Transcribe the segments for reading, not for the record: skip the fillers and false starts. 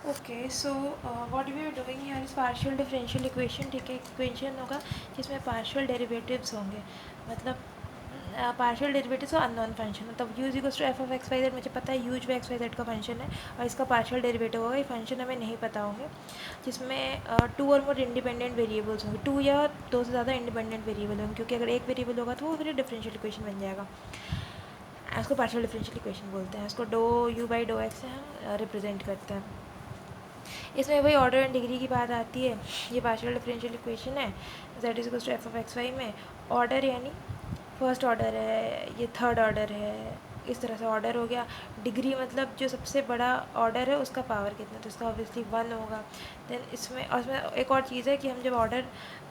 Okay so what we are doing here is partial differential equation. ठीक है, equation होगा जिसमें पार्शियल डेरिवेटिव्स होंगे, मतलब पार्शियल डेरिवेटिव्स और अननोन फंक्शन। मतलब u is equals to f of x y z, मुझे पता है यूज व एक्स वाई जेड का फंक्शन है और इसका पार्शियल डेरिवेटिव होगा। ये फंक्शन हमें नहीं पता होंगे, जिसमें टू और मोर इंडिपेंडेंट वेरिएबल्स होंगे, टू या दो से ज़्यादा इंडिपेंडेंट वेरिएबल होंगे, क्योंकि अगर एक वेरिएबल होगा तो वो फिर डिफरेंशियल इक्वेशन बन जाएगा। इसको पार्शियल डिफरेंशियल इक्वेशन बोलते हैं। इसको do u by do x से हम रिप्रेजेंट करते हैं। इसमें वही ऑर्डर एंड डिग्री की बात आती है। ये पार्शियल डिफरेंशियल इक्वेशन है, z is equals to f of x y में ऑर्डर यानी फर्स्ट ऑर्डर है, ये थर्ड ऑर्डर है, इस तरह से ऑर्डर हो गया। डिग्री मतलब जो सबसे बड़ा ऑर्डर है उसका पावर कितना, तो इसका ऑब्वियसली वन होगा। देन इसमें और इसमें एक और चीज़ है कि हम जब ऑर्डर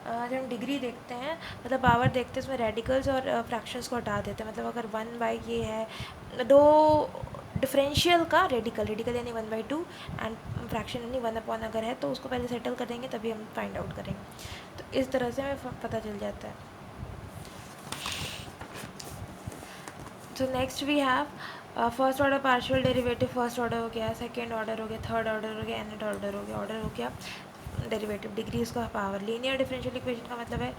जब हम डिग्री देखते हैं मतलब पावर देखते हैं, उसमें रेडिकल्स और फ्रैक्शंस को हटा देते हैं। मतलब अगर वन बाई ये है दो डिफरेंशियल का रेडिकल यानी one by two and fraction यानी वन अपॉन अगर है तो उसको पहले सेटल करेंगे तभी हम फाइंड आउट करेंगे। तो इस तरह से हमें पता चल जाता है। तो next we have first order partial derivative. First order हो गया, सेकेंड ऑर्डर हो गया, थर्ड ऑर्डर हो गया, एंड ऑर्डर हो गया। ऑर्डर हो गया डेरिवेटिव, डिग्री उसका पावर। लीनियर डिफरेंशियल इक्वेशन का मतलब है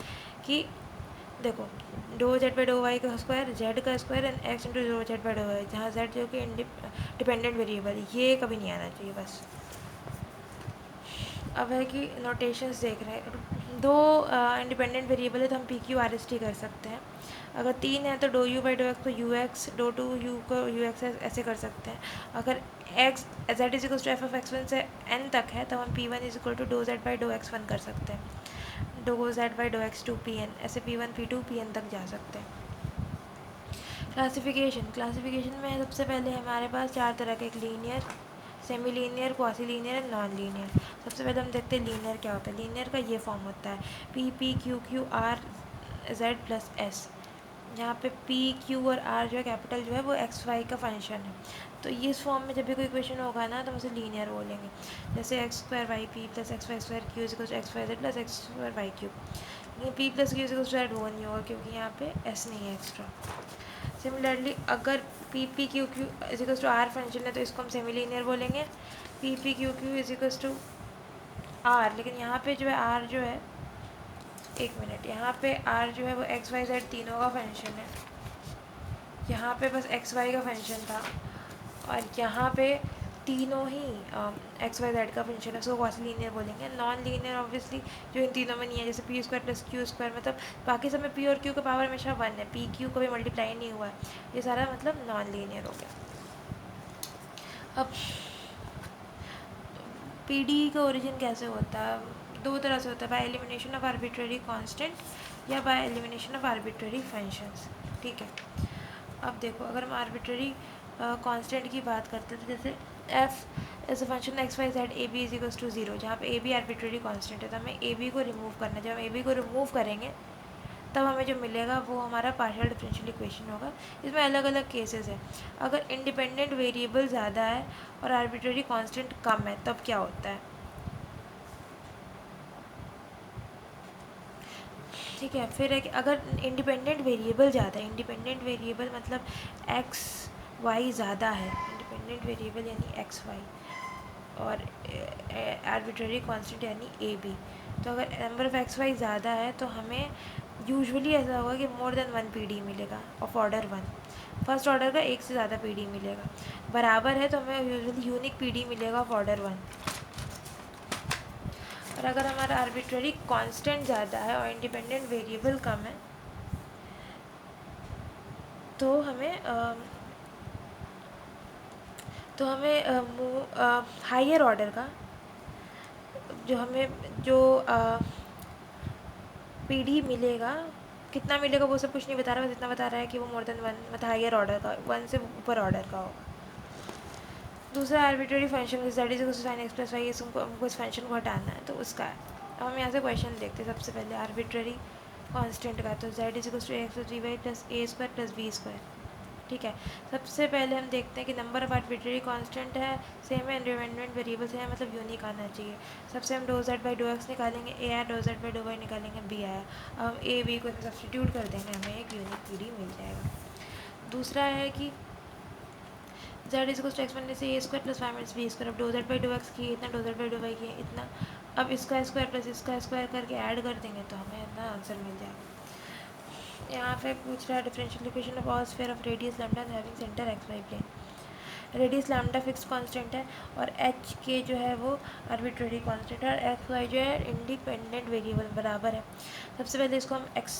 कि देखो डो जेड बाई डो वाई का स्क्वायर, जेड का स्क्वायर एंड एक्स इंटू डो जेड बाई डो वाई, जहाँ जेड जो कि डिपेंडेंट वेरिएबल, ये कभी नहीं आना चाहिए बस। अब है कि नोटेशंस देख रहे हैं, दो इंडिपेंडेंट वेरिएबल है तो हम P Q R S T कर सकते हैं। अगर तीन है तो do u by do x को u x, do two u को यू एक्स ऐसे कर सकते हैं। अगर x z is equal to f of x one से एन तक है तो हम P one is equal to do Z by do x one कर सकते हैं, do Z by do x to p n, ऐसे p one p two p n तक जा सकते हैं। क्लासिफिकेशन में सबसे पहले हमारे पास चार तरह के, एक linear, semi linear, quasi linear and non linear. सबसे पहले हम देखते हैं लीनियर क्या होता है। लीनियर का ये फॉर्म होता है p p q Q R Z plus S, जहाँ पे पी क्यू और आर जो है कैपिटल जो है वो एक्स वाई का फंक्शन है। तो ये इस फॉर्म में जब भी कोई इक्वेशन होगा ना तो हम उसे लीनियर बोलेंगे। जैसे x square y p plus x y square q is equal to x y z plus x square y cube. ये p plus q is equal to z वो नहीं होगा क्योंकि यहाँ पे एस नहीं है एक्स्ट्रा। सिमिलरली अगर p p q q is equal to r function है तो इसको हम सेमी लीनियर बोलेंगे, p p q q is equal to r. लेकिन यहाँ पे जो है आर जो है, एक मिनट, यहाँ पे आर जो है वो एक्स वाई जेड तीनों का फंक्शन है। यहाँ पे बस एक्स वाई का फंक्शन था और यहाँ पे तीनों ही एक्स वाई जेड का फंक्शन है, उसको क्वासी लीनियर बोलेंगे। नॉन लीनियर ऑब्वियसली जो इन तीनों में नहीं है, जैसे P square plus Q square, मतलब बाकी सब में पी और क्यू का पावर हमेशा वन है, पी क्यू कभी मल्टीप्लाई नहीं हुआ है, ये सारा मतलब नॉन लीनियर हो गया। अब पी डी का ओरिजिन कैसे होता है, दो तरह से होता है, by elimination of arbitrary constant या by elimination of arbitrary functions. ठीक है, अब देखो अगर हम आर्बिट्ररी कांस्टेंट की बात करते हैं तो जैसे f is a function x y z a b is equals to zero, जहाँ पे ए बी आर्बिट्ररी कांस्टेंट है तो हमें ए बी को रिमूव करना है। जब हम ए बी को रिमूव करेंगे तब हमें जो मिलेगा वो हमारा पार्शियल डिफरेंशियल इक्वेशन होगा। इसमें अलग अलग केसेस है। अगर इंडिपेंडेंट वेरिएबल ज़्यादा है और आर्बिट्ररी कांस्टेंट कम है तब क्या होता है। ठीक है, फिर है कि अगर इंडिपेंडेंट वेरिएबल ज़्यादा है, इंडिपेंडेंट वेरिएबल मतलब एक्स वाई ज़्यादा है, इंडिपेंडेंट वेरिएबल यानी एक्स वाई और आर्बिट्ररी कांस्टेंट यानी ए बी, तो अगर नंबर ऑफ़ एक्स वाई ज़्यादा है तो हमें यूजुअली ऐसा होगा कि more than one P D मिलेगा of order one. First order का एक से ज़्यादा पी डी मिलेगा। बराबर है तो हमें यूजुअली यूनिक पी डी मिलेगा ऑफ ऑर्डर वन। और अगर हमारा आर्बिट्ररी कांस्टेंट ज़्यादा है और इंडिपेंडेंट वेरिएबल कम है तो हमें हायर ऑर्डर का जो हमें जो पी डी मिलेगा, कितना मिलेगा वो सब कुछ नहीं बता रहा, बस इतना बता रहा है कि वो मोर देन वन, मतलब हायर ऑर्डर का, वन से ऊपर ऑर्डर का होगा। दूसरा arbitrary function that is sine x plus y, हमको इस फंक्शन को हटाना है तो उसका है। अब हम यहाँ से क्वेश्चन देखते हैं सबसे पहले आर्बिट्ररी कांस्टेंट का, तो z is equal to x plus v y plus a square plus b square. ठीक है, सबसे पहले हम देखते हैं कि नंबर ऑफ आर्बिट्ररी कांस्टेंट है सेम है, इंडिपेंडेंट वेरिएबल्स है, मतलब यूनिक आना चाहिए। सबसे हम do Z by do x निकालेंगे, ए आया, do Z by dough y निकालेंगे, बी आया। अब हम ए बी को सब्सटीट्यूट कर देंगे, हमें एक यूनिक पी डी मिल जाएगा। दूसरा है कि z is equal to x minus a square plus y minus b square. अब do Z by do x की इतना, do Z by dough y की इतना। अब इसका स्क्वायर प्लस इसका स्क्वायर करके ऐड कर देंगे तो हमें इतना आंसर मिल जाएगा। यहाँ पे पूछ रहा है differential equation of all sphere of radius lambda having centre x y plane. Radius lambda fix constant है और एच के जो है वो आर्बिट्रेरी कांस्टेंट है और एक्स वाई जो है इंडिपेंडेंट वेरिएबल बराबर है। सबसे पहले इसको हम एक्स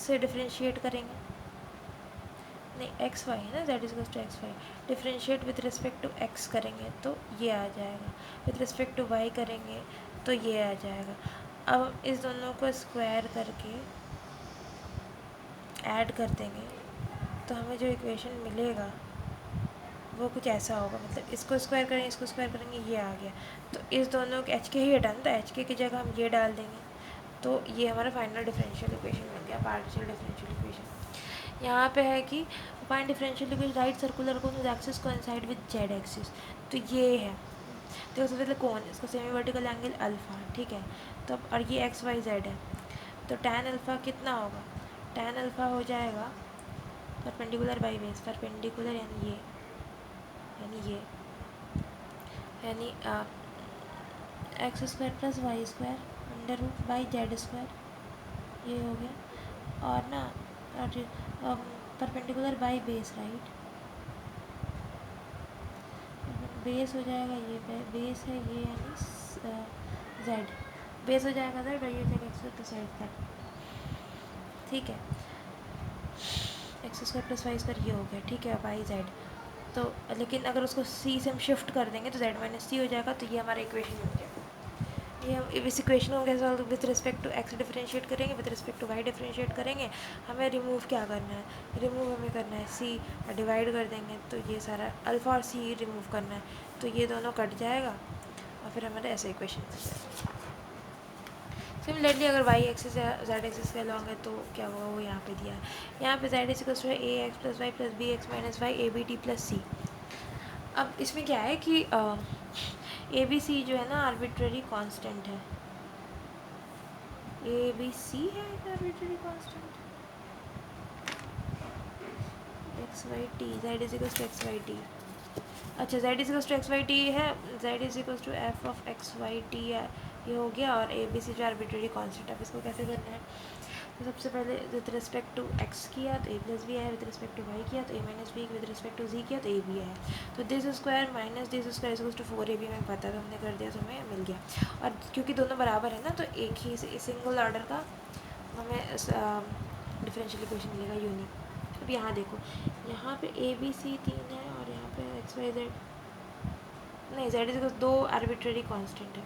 से डिफ्रेंशिएट करेंगे, नहीं एक्स वाई है ना, z is to x y. Differentiate with respect to x करेंगे तो ये आ जाएगा, विथ रिस्पेक्ट टू वाई करेंगे तो ये आ जाएगा। अब इस दोनों को स्क्वायर करके ऐड कर देंगे तो हमें जो इक्वेशन मिलेगा वो कुछ ऐसा होगा, मतलब इसको स्क्वायर करेंगे इसको स्क्वायर करेंगे ये आ गया। तो इस दोनों के एच के ही हटाना, तो एच के की जगह हम ये डाल देंगे तो ये हमारा फाइनल डिफरेंशियल इक्वेशन मिल गया, पार्शियल डिफरेंशियल इक्वेशन। यहाँ पे है कि find differential equation right circular cone with axis coincide with Z axis. तो ये है, तो सबसे पहले कौन, इसका सेमी वर्टिकल एंगल अल्फ़ा, ठीक है। तो और ये एक्स वाई जेड है, तो टैन अल्फ़ा कितना होगा, टैन अल्फ़ा हो जाएगा परपेंडिकुलर बाई बेस, परपेंडिकुलर यानी ये, यानी x square plus y square under root by z square, ये हो गया। और ना perpendicular by base, right, base हो जाएगा ये, बेस है ये यानी जेड, बेस हो जाएगा जेड और ये जाएगा x square plus y square, ठीक है। X square plus y square ये हो गया, ठीक है, बाई जेड। तो लेकिन अगर उसको सी से हम शिफ्ट कर देंगे तो जेड माइनस सी हो जाएगा, तो ये हमारा इक्वेशन हो जाएगा। ये हम इस इक्वेशन को कैसे with respect to x differentiate करेंगे, with respect to y differentiate करेंगे। हमें रिमूव क्या करना है, रिमूव हमें करना है सी, डिवाइड कर देंगे तो ये सारा अल्फ़ा और सी रिमूव करना है, तो ये दोनों कट जाएगा और फिर हमारे ऐसे इक्वेशन बन जाएगा। सिमिलरली अगर वाई एक्सिस या जेड एक्सिस के अलॉन्ग है तो क्या होगा वो यहाँ पे दिया है। यहाँ पे z equals to a x plus y plus b x minus y a b t plus c. अब इसमें क्या है कि ए बी सी जो है ना आर्बिट्ररी कांस्टेंट है, ए बी सी है arbitrary constant, x y t, z is equals to x y t. अच्छा z is equals to x y t है, z is equals to f of x y t है, ये हो गया। और A B C जो arbitrary constant है, अब इसको कैसे करना है, तो सबसे पहले विद रिस्पेक्ट टू एक्स किया तो ए प्लस बी है, विद रिस्पेक्ट टू वाई किया तो a minus b, with respect to g किया तो ए बी है। तो this square minus this square equals to 4ab में पता था, हमने कर दिया तो हमें मिल गया। और क्योंकि दोनों बराबर है ना तो एक ही सिंगल ऑर्डर का हमें डिफरेंशियल इक्वेशन मिलेगा यूनिक। अब यहाँ देखो, यहाँ पे ए बी सी 3 है और यहाँ पे एक्स वाई जेड नहीं, जेड इज दो आर्बिट्ररी कांस्टेंट है,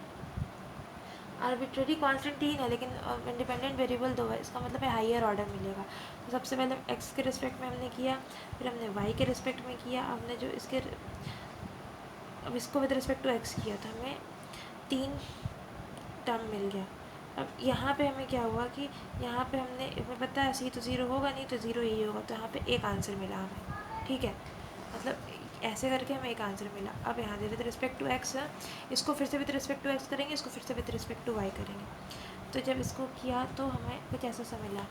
आर्बिट्ररी कांस्टेंट 3 है लेकिन इंडिपेंडेंट वेरिएबल 2 है, इसका मतलब है हायर ऑर्डर मिलेगा। तो सबसे पहले एक्स के रिस्पेक्ट में हमने किया, फिर हमने वाई के रिस्पेक्ट में किया, हमने जो इसके अब इसको विद रिस्पेक्ट टू एक्स किया तो हमें 3 टर्म मिल गया। अब यहाँ पे हमें क्या हुआ कि यहाँ पे हमें पता है सी तो ज़ीरो होगा नहीं तो ज़ीरो यही होगा, तो यहाँ पे एक आंसर मिला हमें, ठीक है, मतलब ऐसे करके हमें एक आंसर मिला। अब यहाँ दे विद रिस्पेक्ट टू एक्स, इसको फिर से विद रिस्पेक्ट टू एक्स करेंगे, इसको फिर से विद रिस्पेक्ट टू वाई करेंगे, तो जब इसको किया तो हमें कुछ ऐसा सा मिला,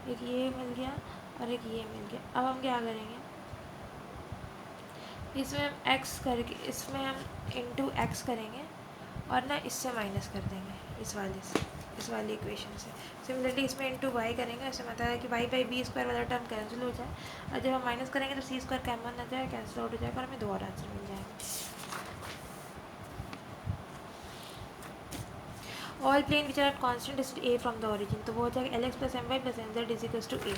एक ये मिल गया और एक ये मिल गया। अब हम क्या करेंगे, इसमें हम एक्स करके, इसमें हम इंटू एक्स करेंगे और ना इससे माइनस कर देंगे इस वाली इक्वेशन से। सिमिलरली इसमें इंटू वाई करेंगे, ऐसे मतलब है कि वाई बाई बी स्क्वायर वाला टर्म कैंसिल हो जाए, और जब हम माइनस करेंगे तो सी स्क्वायर कॉमन आ जाए, कैंसिल आउट हो जाएगा और हमें 2 और आंसर मिल जाएंगे। All plane which are constant distance a from the origin, तो वो हो जाएगा l x plus m y plus m z is equals to a,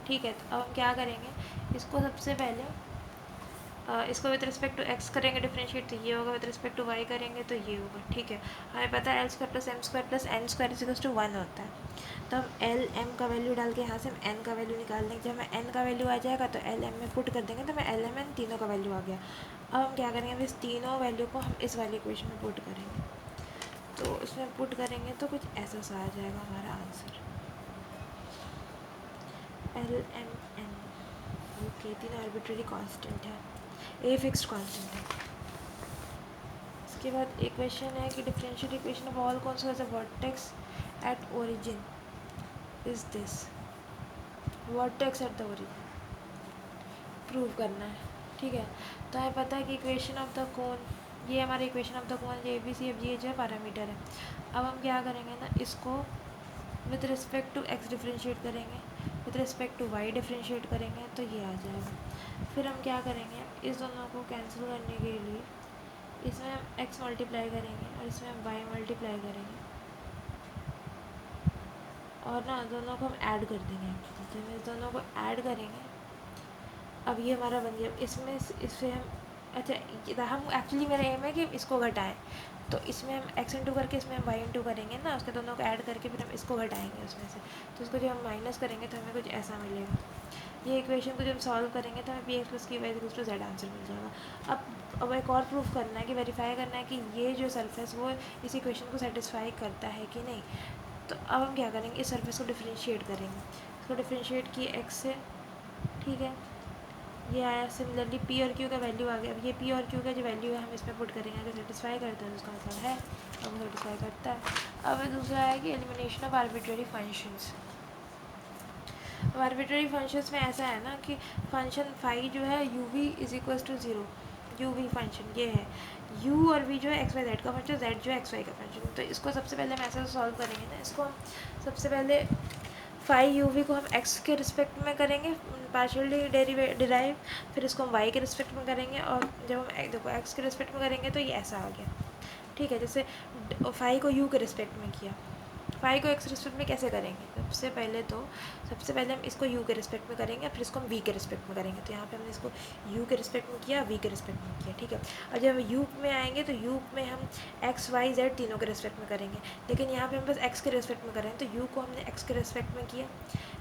ठीक है। तो अब हम क्या करेंगे, इसको सबसे पहले इसको विद रिस्पेक्ट टू एक्स करेंगे डिफरेंशिएट तो ये होगा, विद रिस्पेक्ट टू वाई करेंगे तो ये होगा, ठीक है। हमें पता है l square plus m square plus n square is equals to 1 होता है, तो हम एल एम का वैल्यू डाल के यहाँ से हम एन का वैल्यू निकाल देंगे। जब हमें एन का वैल्यू आ जाएगा तो एल एम में पुट कर देंगे, तो हमें एल एम एन तीनों का वैल्यू आ गया। अब हम क्या करेंगे, अब इस तीनों वैल्यू को हम इस वाली इक्वेशन में पुट करेंगे, तो इसमें पुट करेंगे तो कुछ ऐसा सा आ जाएगा हमारा answer, l m n, okay. तीनों आर्बिट्ररी कांस्टेंट है, ए फिक्स्ड कांस्टेंट है। इसके बाद एक क्वेश्चन है कि डिफरेंशियल इक्वेशन ऑफ ऑल कौन सा vertex at origin is this, vertex at the origin prove करना है, ठीक है। तो हमें पता है कि इक्वेशन ऑफ द कोन, ये हमारा equation of the cone a B c f g जो है पैरामीटर है। अब हम क्या करेंगे ना, इसको with respect to x differentiate करेंगे, with respect to y differentiate करेंगे, तो ये आ जाएगा। फिर हम क्या करेंगे, इस दोनों को कैंसिल करने के लिए इसमें हम एक्स मल्टीप्लाई करेंगे और इसमें हम वाई मल्टीप्लाई करेंगे, और ना दोनों को हम ऐड कर देंगे। जब इस दोनों को ऐड करेंगे, अब ये हमारा बन गया। इसमें इससे हम, अच्छा हम एक्चुअली मेरा एम है कि इसको घटाएं, तो इसमें हम एक्स इंटू करके इसमें हम वाई इंटू करेंगे ना, उसके दोनों को ऐड करके फिर हम इसको घटाएंगे उसमें से, तो उसको जब हम माइनस करेंगे तो हमें कुछ ऐसा मिलेगा। ये इक्वेशन को जब हम सॉल्व करेंगे तो हमें p x plus q y equals to z answer मिल जाएगा। अब एक और प्रूफ करना है कि वेरीफाई करना है कि ये जो सरफेस वो इस इक्वेशन को सेटिस्फाई करता है कि नहीं। तो अब हम क्या करेंगे, इस सरफेस को डिफ्रेंशिएट करेंगे। इसको डिफ्रेंशिएट किए एक्स से, ठीक है, ये आया। सिमिलरली पी और क्यू का वैल्यू आ गया। अब ये पी और क्यू का जो वैल्यू है हम इसमें पुट करेंगे, अगर सेटिस्फाई करता है तो उसका मतलब है अब सेटिस्फाई करता है। अब दूसरा है कि एलिमिनेशन ऑफ आर्बिट्रेरी फंक्शंस। अब आर्बिट्रेरी फंक्शंस में ऐसा है ना कि फंक्शन फाई जो है u v is equal to zero, u v function ये है, यू और वी जो है एक्स वाई जेड का फंक्शन, जेड जो है एक्स वाई का फंक्शन। तो इसको सबसे पहले हम ऐसा सॉल्व करेंगे ना, इसको हम सबसे पहले फाई यू वी को हम एक्स के रिस्पेक्ट में करेंगे पार्शियली डिराइव, फिर इसको हम वाई के रिस्पेक्ट में करेंगे, और जब हम देखो एक्स के रिस्पेक्ट में करेंगे तो ये ऐसा आ गया। ठीक है, जैसे फाई को यू के रिस्पेक्ट में किया, फाई को एक्स रिस्पेक्ट में कैसे करेंगे, सबसे पहले हम इसको यू के रिस्पेक्ट में करेंगे, फिर इसको हम वी के रिस्पेक्ट में करेंगे। तो यहाँ पे हमने इसको यू के रिस्पेक्ट में किया, वी के रिस्पेक्ट में किया, ठीक है। और जब हम यू में आएंगे तो यू में हम एक्स वाई जेड तीनों के रिस्पेक्ट में करेंगे, लेकिन यहाँ पे हम बस एक्स के रिस्पेक्ट में करेंगे, तो यू को हमने एक्स के रिस्पेक्ट में किया,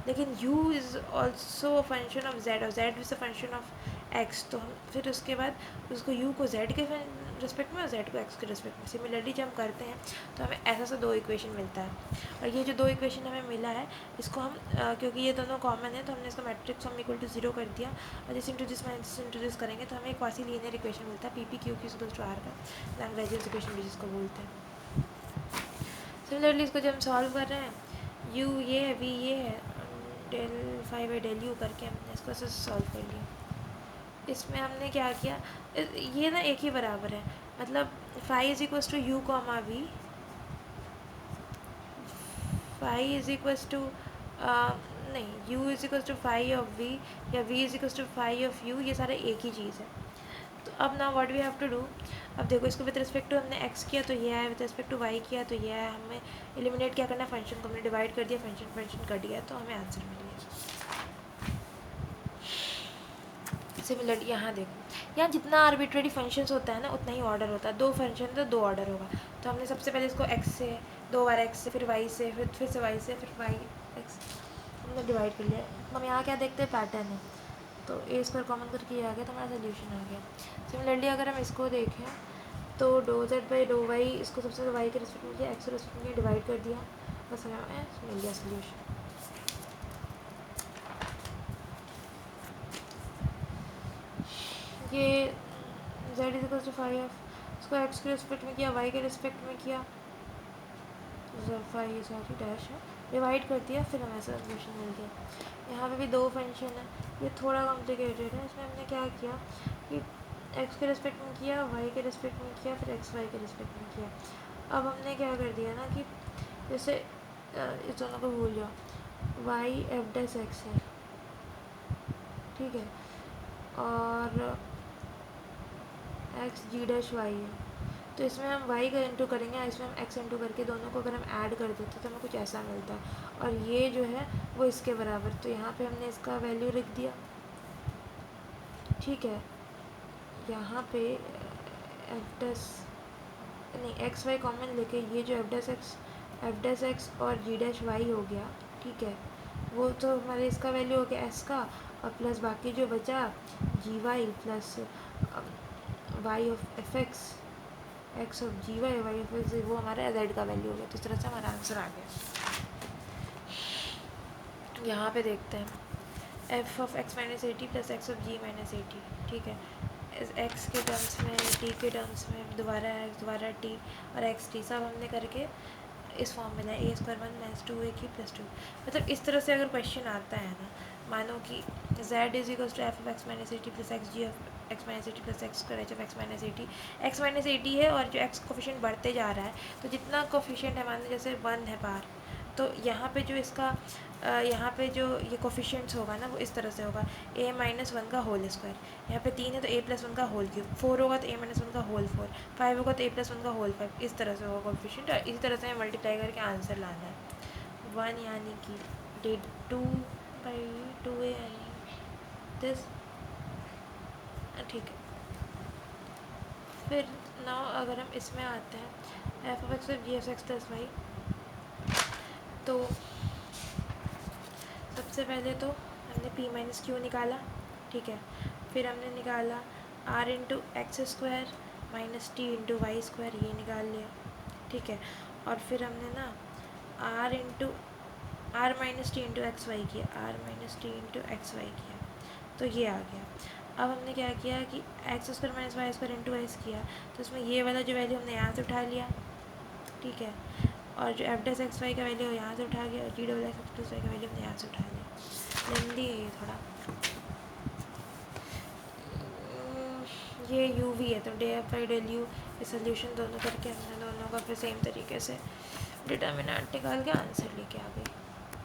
लेकिन u is also function of z और z is a function of x। तो हम फिर उसके बाद उसको u को z के रिस्पेक्ट में और z को x के रिस्पेक्ट में। सिमिलरली जब हम करते हैं तो हमें ऐसा सा दो इक्वेशन मिलता है, और ये जो दो इक्वेशन हमें मिला है इसको हम क्योंकि ये दोनों कॉमन है तो हमने इसका मैट्रिक्स हम इक्वल टू जीरो कर दिया, और जैसे इंट्रोड्यूस माइनस इंट्रोड्यूस करेंगे तो हमें एक क्वासी लीनियर इक्वेशन मिलता है, p p q q to r का लैग्रेंज इक्वेशन भी जिसको बोलते हैं। सिमिलरली इसको जब हम सॉल्व कर रहे हैं, u ये है, v ये है, del five by del u करके हमने इसको ऐसे सॉल्व कर लिया। इसमें हमने क्या किया, ये ना एक ही बराबर है, मतलब phi is equals to u comma v, phi is equals to नहीं u is equals to phi of v या v is equals to phi of u, ये सारा एक ही चीज़ है। तो अब ना what we have to do, अब देखो इसको विद रिस्पेक्ट टू हमने x किया तो ये है, विद रिस्पेक्ट टू y किया तो ये है, हमें एलिमिनेट क्या करना है, फंक्शन को हमने डिवाइड कर दिया, फंक्शन कट गया तो हमें आंसर मिल गया। सिमिलरली यहाँ देखो, यहाँ जितना आर्बिट्रेरी फंक्शंस होता है ना उतना ही ऑर्डर होता है, दो फंक्शन तो दो ऑर्डर होगा। तो हमने सबसे पहले इसको x से, दो बार x से, फिर y से, फिर से y से, फिर y x हमने डिवाइड कर लिया। हम यहाँ क्या देखते हैं, पैटर्न है, तो ए स्क्वायर कॉमन करके ये आ गया तो हमारा सोल्यूशन आ गया। सिमिलरली अगर हम इसको देखें तो do Z by dough y, इसको सबसे वाई के रिस्पेक्ट में किया, एक्स के रिस्पेक्ट में डिवाइड कर दिया, बस हमें मिल गया सोल्यूशन। ये z is equals to five, इसको एक्स के रिस्पेक्ट में किया, वाई के रिस्पेक्ट में किया, फाइव सॉरी डैश है, डिवाइड कर दिया, फिर हमें सोल्यूशन मिल गया। यहाँ पे भी दो फंक्शन है, ये थोड़ा कॉम्प्लिकेटेड है। इसमें हमने क्या किया कि एक्स के रिस्पेक्ट में किया, वाई के रिस्पेक्ट में किया, फिर एक्स वाई के रिस्पेक्ट में किया। अब हमने क्या कर दिया ना कि जैसे इस दोनों को भूल जाओ, वाई एफ डैश एक्स है, ठीक है, और एक्स जी डैश वाई है, तो इसमें हम y का इंटू करेंगे, इसमें हम x इंटू करके दोनों को अगर हम ऐड कर देते तो हमें कुछ ऐसा मिलता है, और ये जो है वो इसके बराबर। तो यहाँ पे हमने इसका वैल्यू लिख दिया, ठीक है। यहाँ पे एफ डैश नहीं, एक्स वाई कॉमन लेके ये जो एफ डैश एक्स और जी डैश वाई हो गया, ठीक है, वो तो हमारे इसका वैल्यू हो गया एस का, और प्लस बाकी जो बचा g y plus y of f x of g y y of x, वो हमारा जेड का वैल्यू हो गया। तो इस तरह से हमारा आंसर आ गया। यहाँ पे देखते हैं f of x minus a t plus x of g minus a t, ठीक है, एक्स के टर्म्स में, टी के टर्म्स में, दोबारा एक्स, दोबारा टी और एक्स टी, सब हमने करके इस फॉर्म में लाए, ए स्क्वायर वन माइनस टू ए की प्लस टू। मतलब इस तरह से अगर क्वेश्चन आता है ना, मानो कि z is equals to f of x minus a t plus x g of x minus a t plus x square h of x minus a t है, और जो एक्स कोफिशिएंट बढ़ते जा रहा है, तो जितना कोफिशिएंट है, मान लो जैसे 1 है बाहर, तो यहाँ पे जो इसका यहाँ पे जो ये कोफिशिएंट्स होगा ना, वो इस तरह से होगा, a माइनस 1 का होल स्क्वायर, यहाँ पे 3 है तो a प्लस 1 का होल क्यूब, 4 होगा तो a माइनस 1 का होल 4, 5 होगा तो a प्लस 1 का होल 5, इस तरह से होगा कोफिशिएंट, और इसी तरह से हमें मल्टीप्लाई करके आंसर लाना है 1, यानी कि डेट 2/2a, यानी दिस, ठीक है। फिर नाउ अगर हम इसमें आते हैं f of x g f x plus y, तो सबसे पहले तो हमने p माइनस क्यू निकाला, ठीक है। फिर हमने निकाला r into x square minus t into y square, ये निकाल लिया, ठीक है। और फिर हमने ना r into r minus t into x y किया, r minus t into x y किया, तो ये आ गया। अब हमने क्या किया कि x square minus y square into x किया, तो इसमें ये वाला जो वैल्यू हमने यहाँ से उठा लिया, ठीक है। और जो एफ डैश एक्स वाई का वैल्यू यहाँ से उठा गया, और जी डबल एक्स प्लस वाई का वैल्यू हमने यहाँ से उठा लिया। लेंदी है ये थोड़ा, ये यू वी है, तो d f by del u, ये सोल्यूशन दोनों करके हमने दोनों का फिर सेम तरीके से डिटर्मिनेंट निकाल के आंसर लेके आ गए।